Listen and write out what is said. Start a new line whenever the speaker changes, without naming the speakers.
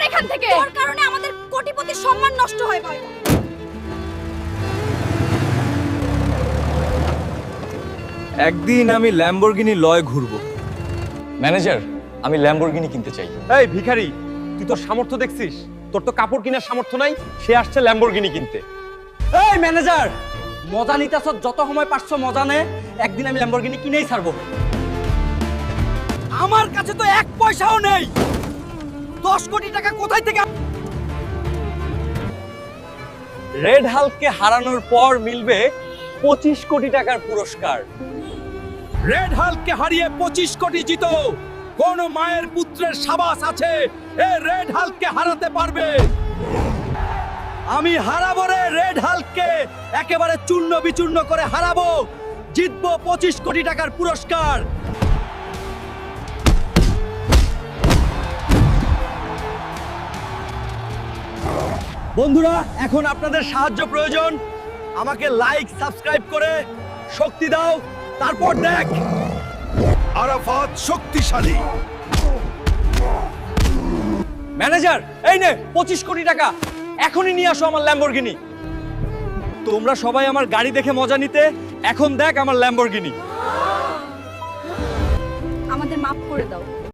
এখান থেকে। তোর কারণে আমাদের কোটিপতির সম্মান নষ্ট হয় ভাই।
একদিন আমি ল্যাম্বরগিনি লয় ঘুরবো।
ম্যানেজার, আমি ল্যাম্বরগিনি কিনতে চাই।
এই ভিখারি, তুই তোর সামর্থ্য দেখছিস? তোর তো কাপড় কেনার সামর্থ্য নাই, সে আসছে ল্যাম্বরগিনি কিনতে।
এই ম্যানেজার, মজা নিতেছ, যত সময় পারছো মজা নে। একদিন আমি ল্যাম্বরগিনি কিনেই ছাড়বো। আমার কাছে তো 1 পয়সাও নেই। 10 কোটি টাকা কোথায় থেকে? রেড হাল্ককে হারানোর পর মিলবে 25 কোটি টাকার পুরস্কার।
রেড হাল্ককে হারিয়ে 25 কোটি জিতো। কোন মায়ের পুত্রের সাবাস আছে এ রেড হাল্ককে হারাতে পারবে?
আমি হারাবো রে রেড হাল্ককে, একেবারে চূর্ণ বিচূর্ণ করে হারাবো। জিতবো 25 কোটি টাকার পুরস্কার। বন্ধুরা, এখন আপনাদের সাহায্য প্রয়োজন। আমাকে লাইক সাবস্ক্রাইব করে শক্তি দাও, তারপর দেখ।
আরাফাত শক্তিশালী।
ম্যানেজার, এই নে 25 কোটি টাকা, এখনই নিয়ে আসো আমার ল্যাম্বরগিনি। তোমরা সবাই আমার গাড়ি দেখে মজা নিতে, এখন দেখ আমার ল্যাম্বরগিনি।
আমাদের মাফ করে দাও।